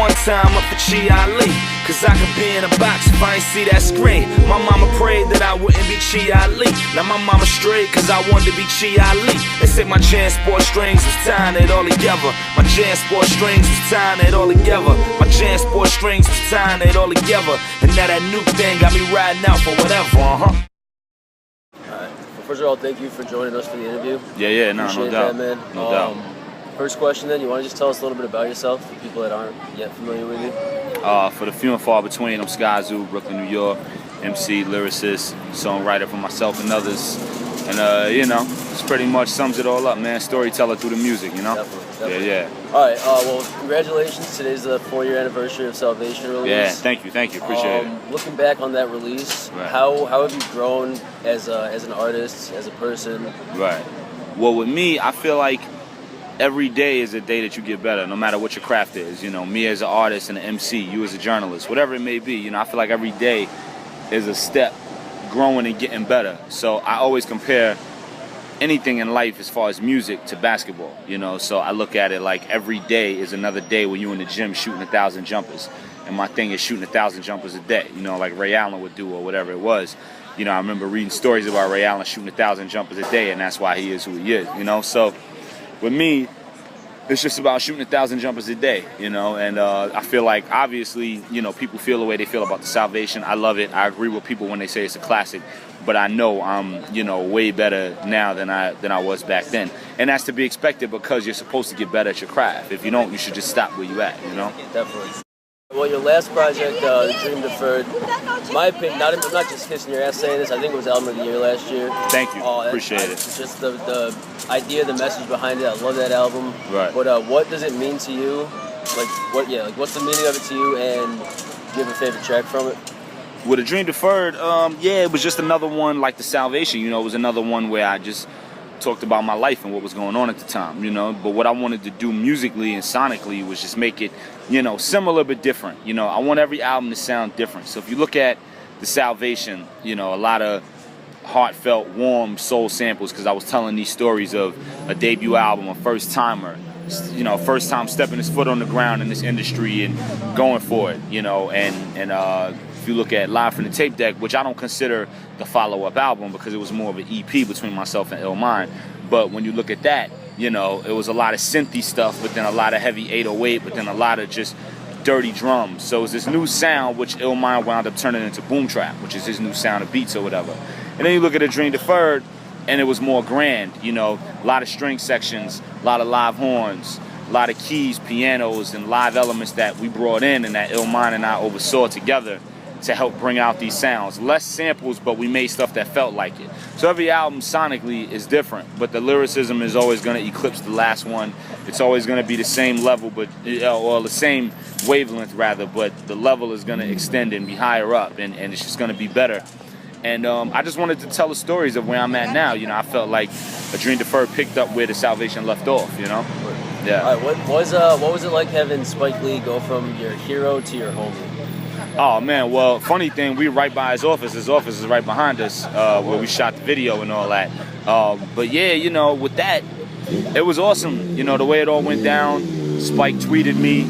one time up for Chi Ali, cause I could be in a box if I ain't see that screen. My mama prayed that I wouldn't be Chi Ali. Now my mama straight cause I wanted to be Chi Ali. They said my JanSport strings was tying it all together. My JanSport strings was tying it all together. My JanSport strings was tying it all together. And now that new thing got me riding out for whatever, Alright, well, first of all, thank you for joining us for the interview. Yeah, no doubt. That, man. No doubt. First question then, you want to just tell us a little bit about yourself, for people that aren't yet familiar with you? For the few and far between, I'm Skyzoo, Brooklyn, New York, MC, lyricist, songwriter for myself and others. And, you know, it's pretty much sums it all up, man. Storyteller through the music, you know? Definitely. Yeah. Alright, well, congratulations. Today's the 4-year anniversary of Salvation release. Yeah, thank you. Appreciate it. Looking back on that release, right. how have you grown as an artist, as a person? Right. Well, with me, I feel like every day is a day that you get better, no matter what your craft is. You know, me as an artist and an MC, you as a journalist, whatever it may be. You know, I feel like every day is a step growing and getting better. So I always compare anything in life as far as music to basketball, you know. So I look at it like every day is another day when you're in the gym shooting 1,000 jumpers. And my thing is shooting 1,000 jumpers a day, you know, like Ray Allen would do or whatever it was. You know, I remember reading stories about Ray Allen shooting 1,000 jumpers a day, and that's why he is who he is, you know. So with me, it's just about shooting 1,000 jumpers a day, you know, and I feel like obviously, you know, people feel the way they feel about the Salvation. I love it. I agree with people when they say it's a classic, but I know I'm, you know, way better now than I was back then, and that's to be expected because you're supposed to get better at your craft. If you don't, you should just stop where you at, you know. Definitely. Well, your last project, Dream Deferred, my opinion, I'm not just kissing your ass saying this, I think it was Album of the Year last year. Thank you. Appreciate it. Just the idea, the message behind it, I love that album. Right. But what does it mean to you? What's the meaning of it to you, and do you have a favorite track from it? With A Dream Deferred, yeah, it was just another one like the Salvation, you know. It was another one where I just talked about my life and what was going on at the time, you know. But what I wanted to do musically and sonically was just make it, you know, similar but different. You know, I want every album to sound different. So if you look at the Salvation, you know, a lot of heartfelt, warm soul samples, because I was telling these stories of a debut album, a first timer, you know, first time stepping his foot on the ground in this industry and going for it, you know. And if you look at Live from the Tape Deck, which I don't consider the follow-up album because it was more of an EP between myself and Illmind, but when you look at that, you know, it was a lot of synthy stuff, but then a lot of heavy 808, but then a lot of just dirty drums. So it's this new sound, which Illmind wound up turning into boom trap, which is his new sound of beats or whatever. And then you look at A Dream Deferred, and it was more grand, you know, a lot of string sections, a lot of live horns, a lot of keys, pianos, and live elements that we brought in and that Illmind and I oversaw together to help bring out these sounds. Less samples, but we made stuff that felt like it. So every album sonically is different, but the lyricism is always going to eclipse the last one. It's always going to be the same level, but or the same wavelength rather, but the level is going to extend and be higher up, and it's just going to be better. And I just wanted to tell the stories of where I'm at now. You know, I felt like A Dream Deferred picked up where the Salvation left off, you know? Yeah. All right, what was it like having Spike Lee go from your hero to your homie? Oh man, well, funny thing, we were right by his office. His office is right behind us, where we shot the video and all that. But yeah, you know, with that, it was awesome. You know, the way it all went down. Spike tweeted me,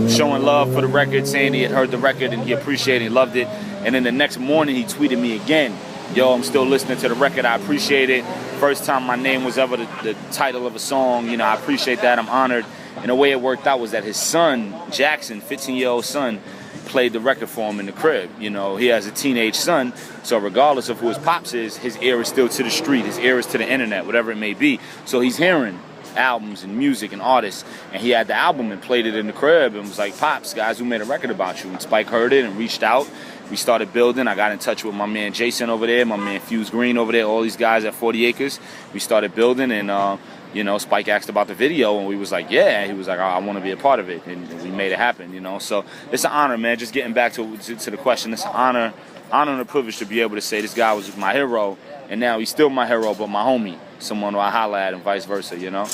showing love for the record, saying he had heard the record and he appreciated it, he loved it. And then the next morning he tweeted me again, yo, I'm still listening to the record, I appreciate it. First time my name was ever the title of a song, you know, I appreciate that, I'm honored. And the way it worked out was that his son, Jackson, 15-year-old son, played the record for him in the crib. You know, he has a teenage son, so regardless of who his pops is, his ear is still to the street, his ear is to the internet, whatever it may be. So he's hearing albums and music and artists, and he had the album and played it in the crib and was like, Pops, Skyzoo made a record about you. And Spike heard it and reached out. We started building. I got in touch with my man Jason over there, my man Fort Greene over there, all these guys at 40 Acres. We started building, and you know, Spike asked about the video, and we was like, yeah. He was like, I want to be a part of it, and we made it happen, you know. So it's an honor, man. Just getting back to the question, it's an honor and a privilege to be able to say this guy was my hero, and now he's still my hero, but my homie, someone who I holla at, and vice versa, you know.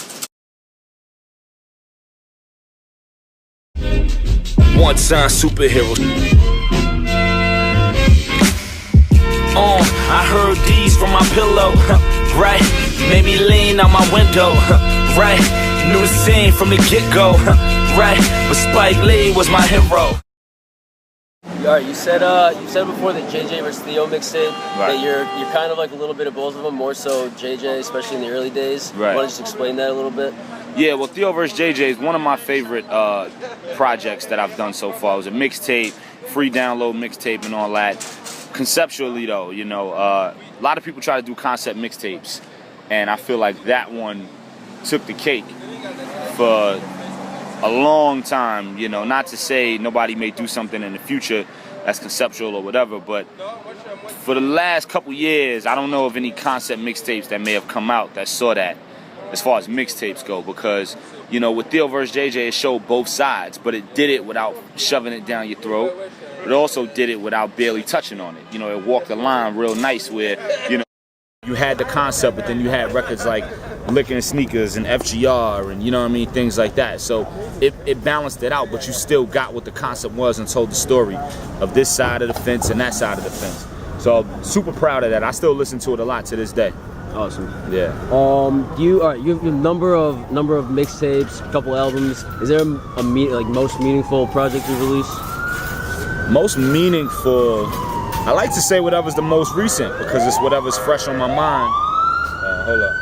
One-time superhero. I heard these from my pillow, right? Made me lean out my window, right? Knew the scene from the get-go, right? But Spike Lee was my hero. All right, you said before that JJ versus Theo mixtape, right, that you're kind of like a little bit of both of them, more so JJ, especially in the early days. Right. Want to just explain that a little bit? Yeah, well, Theo vs. JJ is one of my favorite projects that I've done so far. It was a mixtape, free download mixtape and all that. Conceptually, though, you know, a lot of people try to do concept mixtapes, and I feel like that one took the cake for a long time, you know. Not to say nobody may do something in the future that's conceptual or whatever, but for the last couple years, I don't know of any concept mixtapes that may have come out that saw that as far as mixtapes go, because, you know, with Theo vs. JJ, it showed both sides, but it did it without shoving it down your throat. It also did it without barely touching on it. You know, it walked the line real nice where, you know, you had the concept, but then you had records like Licking Sneakers and FGR and, you know what I mean, things like that. So it balanced it out, but you still got what the concept was and told the story of this side of the fence and that side of the fence. So I'm super proud of that. I still listen to it a lot to this day. Awesome. Yeah. You have a number of mixtapes, a couple albums. Is there a most meaningful project you released? Most meaningful, I like to say whatever's the most recent because it's whatever's fresh on my mind. Hold up.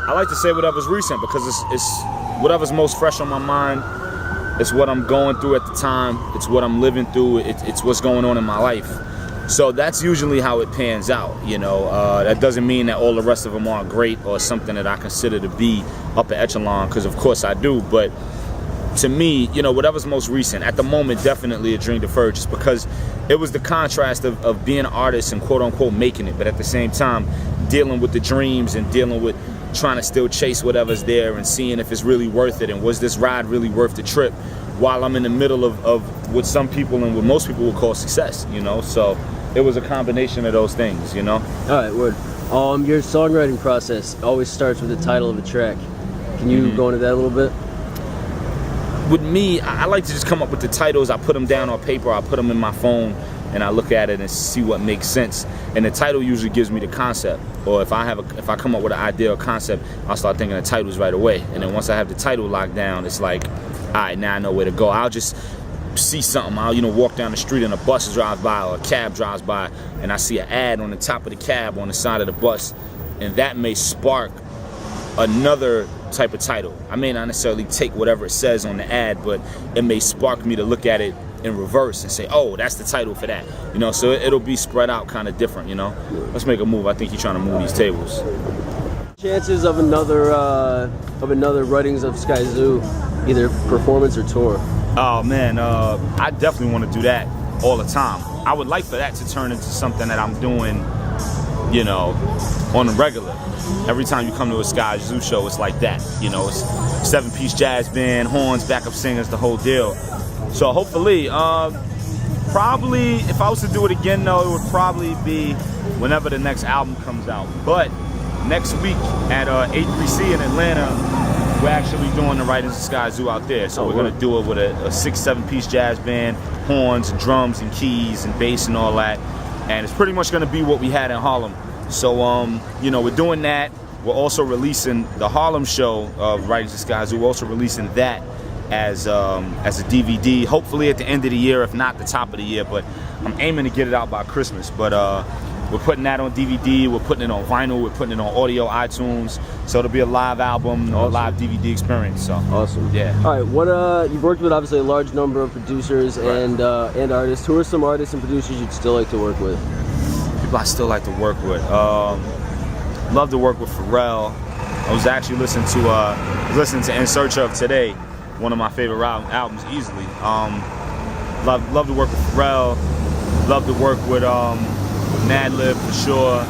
I like to say whatever's recent because it's whatever's most fresh on my mind. It's what I'm going through at the time. It's what I'm living through. It's what's going on in my life. So that's usually how it pans out, you know. That doesn't mean that all the rest of them aren't great or something that I consider to be upper echelon, because of course I do. But to me, you know, whatever's most recent, at the moment, definitely A Dream Deferred, just because it was the contrast of being an artist and quote-unquote making it, but at the same time, dealing with the dreams and dealing with trying to still chase whatever's there and seeing if it's really worth it and was this ride really worth the trip while I'm in the middle of what some people and what most people would call success, you know? So it was a combination of those things, you know? All right, word. Your songwriting process always starts with the title of a track. Can you go into that a little bit? With me, I like to just come up with the titles. I put them down on paper, I put them in my phone, and I look at it and see what makes sense. And the title usually gives me the concept. Or if I come up with an idea or concept, I'll start thinking of titles right away. And then once I have the title locked down, it's like, all right, now I know where to go. I'll just see something. I'll, you know, walk down the street and a bus drives by or a cab drives by, and I see an ad on the top of the cab on the side of the bus, and that may spark another type of title. I may not necessarily take whatever it says on the ad, but it may spark me to look at it in reverse and say, oh, that's the title for that. You know, so it'll be spread out kind of different, you know. Let's make a move. I think he's trying to move these tables. Chances of another writings of Skyzoo, either performance or tour? Oh man, I definitely want to do that all the time. I would like for that to turn into something that I'm doing, you know, on the regular. Every time you come to a Skyzoo show, it's like that. You know, it's 7-piece jazz band, horns, backup singers, the whole deal. So hopefully, probably if I was to do it again though, it would probably be whenever the next album comes out. But next week at A3C in Atlanta, we're actually doing the Writings of Skyzoo out there. So we're gonna do it with a 6-7-piece jazz band, horns and drums and keys and bass and all that. And it's pretty much gonna be what we had in Harlem. So you know, we're doing that. We're also releasing the Harlem show of Writings of Skyzoo. We're also releasing that as a DVD, hopefully at the end of the year, if not the top of the year. But I'm aiming to get it out by Christmas. But we're putting that on DVD, we're putting it on vinyl, we're putting it on audio, iTunes. So it'll be a live album or a live DVD experience. So awesome. Yeah. All right. What you've worked with obviously a large number of producers and artists. Who are some artists and producers you'd still like to work with? People I still like to work with. Love to work with Pharrell. I was actually listening to In Search Of today, one of my favorite albums easily. Love to work with Pharrell. Love to work with Madlib for sure.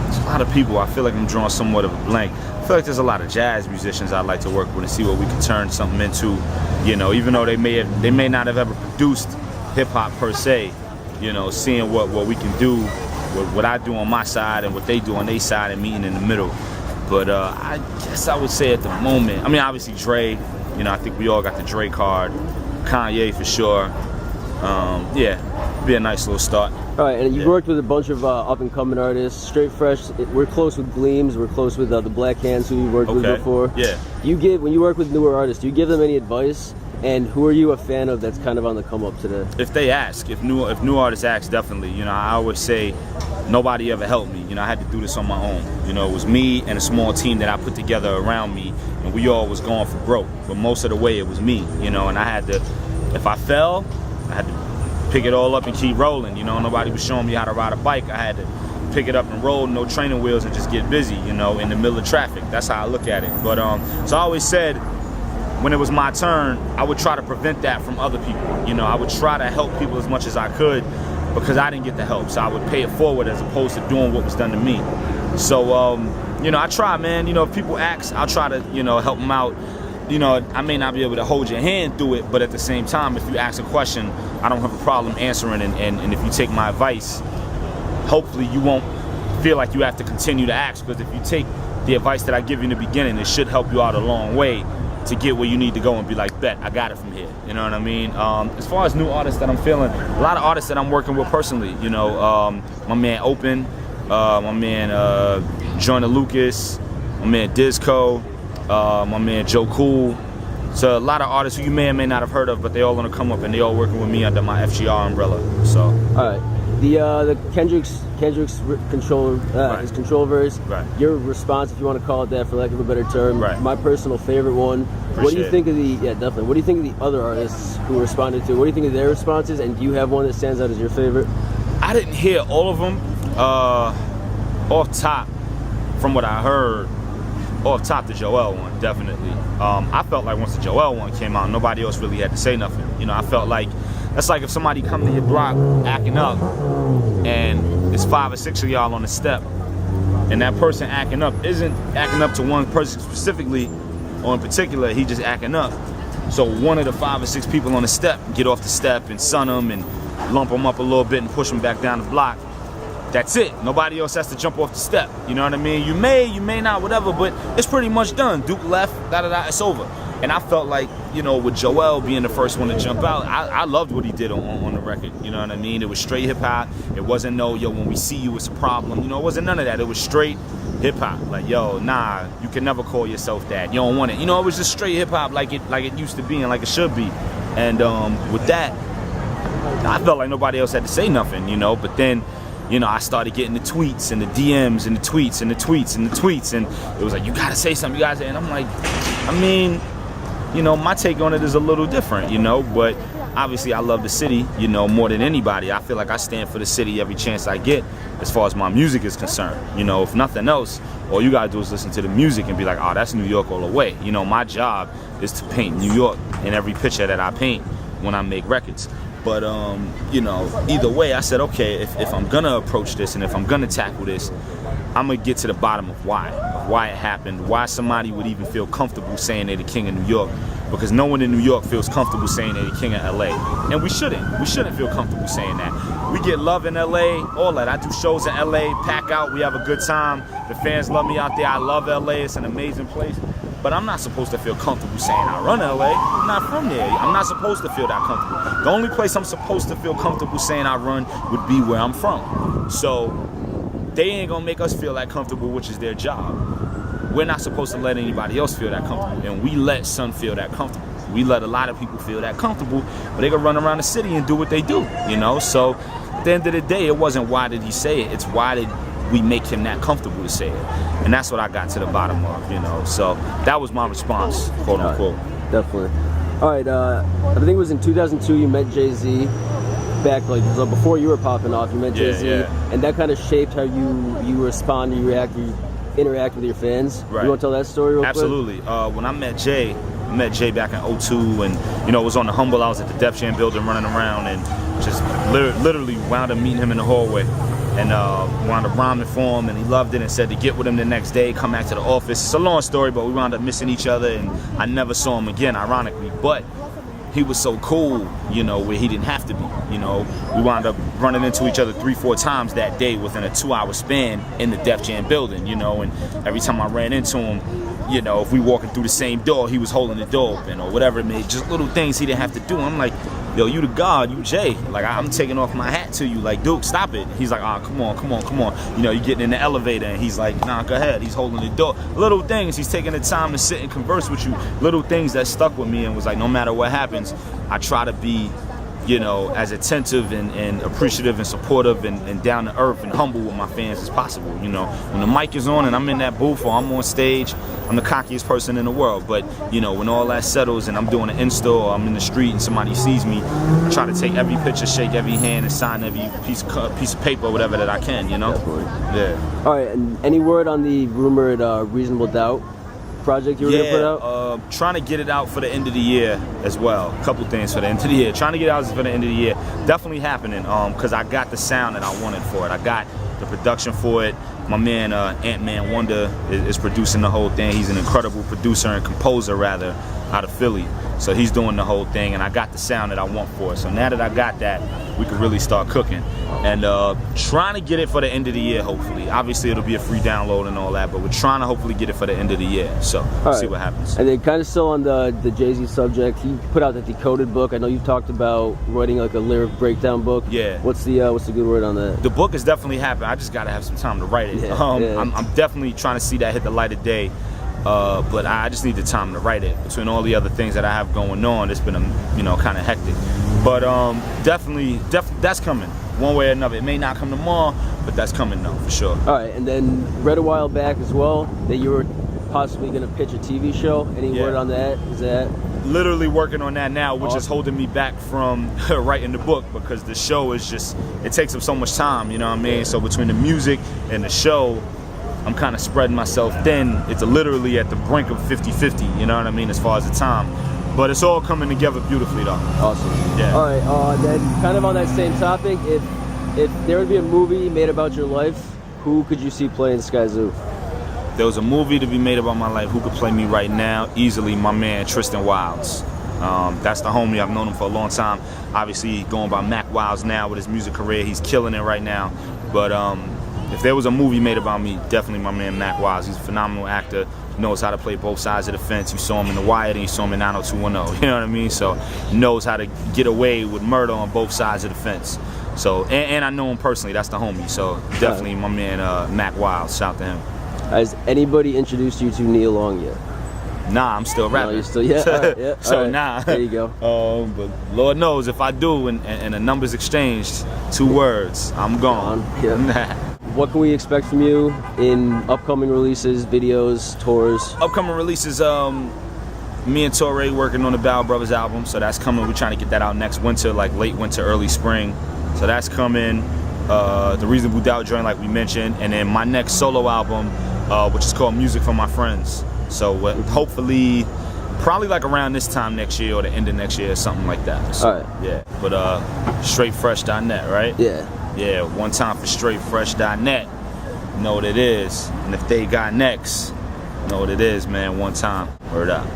There's a lot of people. I feel like I'm drawing somewhat of a blank. I feel like there's a lot of jazz musicians I'd like to work with and see what we can turn something into. You know, even though they may not have ever produced hip hop per se. You know, seeing what we can do, what I do on my side and what they do on their side, and meeting in the middle. But I guess I would say at the moment, I mean, obviously Dre. You know, I think we all got the Dre card. Kanye for sure. Yeah, be a nice little start. All right, and you Yeah. worked with a bunch of up-and-coming artists. Straight Fresh, we're close with Gleams. We're close with the Black Hands, who you worked with before. Yeah. When you work with newer artists, do you give them any advice? And who are you a fan of that's kind of on the come up today? If they ask, if new artists ask, definitely. You know, I always say nobody ever helped me. You know, I had to do this on my own. You know, it was me and a small team that I put together around me, and we all was going for broke. But most of the way, it was me. You know, and I had to, if I fell, I had to pick it all up and keep rolling. You know, nobody was showing me how to ride a bike. I had to pick it up and roll, no training wheels, and just get busy. You know, in the middle of traffic. That's how I look at it. But so I always said, when it was my turn, I would try to prevent that from other people. You know, I would try to help people as much as I could because I didn't get the help. So I would pay it forward as opposed to doing what was done to me. So, you know, I try, man. You know, if people ask, I'll try to, you know, help them out. You know, I may not be able to hold your hand through it, but at the same time, if you ask a question, I don't have a problem answering. And if you take my advice, hopefully you won't feel like you have to continue to ask, because if you take the advice that I give you in the beginning, it should help you out a long way to get where you need to go and be like, bet, I got it from here. You know what I mean? As far as new artists that I'm feeling, a lot of artists that I'm working with personally, you know, my man Open, my man Joyner Lucas, my man Disco, my man Joe Cool. So a lot of artists who you may or may not have heard of, but they all gonna come up and they all working with me under my FGR umbrella. So. All right. The Kendrick's control Right. his control verse. Right. Your response, if you want to call it that, for lack of a better term. Right. My personal favorite one. What do you Appreciate think of definitely. What do you think of the other artists who responded to it? What do you think of their responses? And do you have one that stands out as your favorite? I didn't hear all of them. Off top, from what I heard, off top, the Joel one, definitely. I felt like once the Joel one came out, nobody else really had to say nothing. You know, I felt like that's like if somebody come to your block acting up, and it's 5 or 6 of y'all on the step, and that person acting up isn't acting up to one person specifically, or in particular, he just acting up. So one of the 5 or 6 people on the step get off the step and sun them and lump them up a little bit and push them back down the block. That's it. Nobody else has to jump off the step. You know what I mean? You may not, whatever, but it's pretty much done. Duke left, it's over. And I felt like, you know, with Joel being the first one to jump out, I loved what he did on the record. You know what I mean? It was straight hip hop. It wasn't no, yo, when we see you, it's a problem. You know, it wasn't none of that. It was straight hip hop. Like, yo, nah, you can never call yourself that. You don't want it. You know, it was just straight hip hop like it used to be and like it should be. And with that, I felt like nobody else had to say nothing, you know, but then, you know, I started getting the tweets and the DMs and the tweets and the tweets and the tweets, and it was like, you gotta say something, you gotta say, and I'm like, I mean, you know, my take on it is a little different, you know, but obviously I love the city, you know, more than anybody. I feel like I stand for the city every chance I get as far as my music is concerned. You know, if nothing else, all you gotta do is listen to the music and be like, oh, that's New York all the way. You know, my job is to paint New York in every picture that I paint when I make records. But, you know, either way, I said, okay, if I'm gonna approach this and if I'm gonna tackle this, I'm gonna get to the bottom of why it happened, why somebody would even feel comfortable saying they're the king of New York, because no one in New York feels comfortable saying they're the king of LA. And we shouldn't feel comfortable saying that. We get love in LA, all that. I do shows in LA, pack out, we have a good time. The fans love me out there, I love LA, it's an amazing place. But I'm not supposed to feel comfortable saying I run LA. I'm not from there. I'm not supposed to feel that comfortable. The only place I'm supposed to feel comfortable saying I run would be where I'm from. So they ain't gonna make us feel that comfortable, which is their job. We're not supposed to let anybody else feel that comfortable. And we let Sun feel that comfortable. We let a lot of people feel that comfortable, but they can run around the city and do what they do, you know? So at the end of the day, it wasn't why did he say it, it's why did we make him that comfortable to say it. And that's what I got to the bottom of, you know. So that was my response, quote unquote. Definitely. All right, I think it was in 2002 you met Jay-Z back, like, so before you were popping off, you met Jay-Z. Yeah. And that kind of shaped how you respond, you react, you interact with your fans. Right. You want to tell that story real quick? Absolutely. When I met Jay back in 02, and, you know, it was on the Humble. I was at the Def Jam building running around and just literally wound up meeting him in the hallway. And wound up rhyming for him, and he loved it and said to get with him the next day, come back to the office. It's a long story, but we wound up missing each other, and I never saw him again, ironically. But he was so cool, you know, where he didn't have to be, you know. We wound up running into each other 3-4 times that day within a 2-hour span in the Def Jam building, you know, and every time I ran into him, you know, if we walking through the same door, he was holding the door open or whatever it may, just little things he didn't have to do. I'm like, yo, you the God, you Jay. Like, I'm taking off my hat to you. Like, Duke, stop it. He's like, ah, come on. You know, you getting in the elevator, and he's like, nah, go ahead. He's holding the door. Little things. He's taking the time to sit and converse with you. Little things that stuck with me and was like, no matter what happens, I try to be, you know, as attentive and appreciative and supportive and down to earth and humble with my fans as possible. You know, when the mic is on and I'm in that booth or I'm on stage, I'm the cockiest person in the world. But, you know, when all that settles and I'm doing an in-store or I'm in the street and somebody sees me, I try to take every picture, shake every hand, and sign every piece of paper, whatever that I can, you know? Definitely. Yeah. All right, and any word on the rumored Reasonable Doubt project you were gonna put out? Trying to get it out for the end of the year as well. A couple things for the end of the year. Trying to get it out for the end of the year. Definitely happening, because I got the sound that I wanted for it. I got the production for it. My man Ant-Man Wonder is producing the whole thing. He's an incredible producer and composer, rather, out of Philly. So he's doing the whole thing, and I got the sound that I want for it. So now that I got that, we can really start cooking. And trying to get it for the end of the year, hopefully. Obviously, it'll be a free download and all that, but we're trying to hopefully get it for the end of the year. So we'll see what happens. And then kind of still on the Jay-Z subject, he put out the Decoded book. I know you've talked about writing like a lyric breakdown book. Yeah. What's the good word on that? The book is definitely happening. I just got to have some time to write it. I'm definitely trying to see that hit the light of day. But I just need the time to write it. Between all the other things that I have going on, it's been, kind of hectic. But definitely, that's coming one way or another. It may not come tomorrow, but that's coming though, for sure. All right, and then read a while back as well that you were possibly going to pitch a TV show. Any word on that? Is that? Literally working on that now, which is holding me back from writing the book, because the show is just, it takes up so much time, you know what I mean? So between the music and the show, I'm kind of spreading myself thin. It's literally at the brink of 50-50, you know what I mean, as far as the time. But it's all coming together beautifully, though. Awesome. Yeah. All right, then kind of on that same topic, if there would be a movie made about your life, who could you see playing Skyzoo? There was a movie to be made about my life. Who could play me right now? Easily, my man Tristan Wilds. That's the homie. I've known him for a long time. Obviously, going by Mac Wilds now with his music career. He's killing it right now. But if there was a movie made about me, definitely my man Mac Wilds. He's a phenomenal actor. He knows how to play both sides of the fence. You saw him in The Wire, and you saw him in 90210. You know what I mean? So he knows how to get away with murder on both sides of the fence. So and I know him personally. That's the homie. So definitely my man Mac Wilds. Shout out to him. Has anybody introduced you to Neil Long yet? Nah, I'm still rapping. No, you're still, yeah. All right, yeah. So all right. nah. There you go. But Lord knows if I do and the numbers exchanged, 2 words, I'm gone. Yeah. What can we expect from you in upcoming releases, videos, tours? Upcoming releases, me and Torre working on the Bow Brothers album, so that's coming. We're trying to get that out next winter, like late winter, early spring. So that's coming. The Reasonable Doubt joint, like we mentioned, and then my next solo album, which is called Music for My Friends. So hopefully, probably like around this time next year or the end of next year, something like that. So, all right. Yeah. But straightfresh.net, right? Yeah. Yeah. One time for straightfresh.net. You know what it is. And if they got next, you know what it is, man. One time. Word up.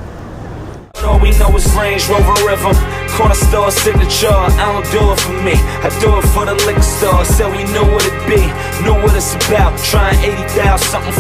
All we know is Range Rover Rhythm, corner store signature. I don't do it for me, I do it for the liquor store. Said we knew what it be, knew what it's about. Trying 80,000 something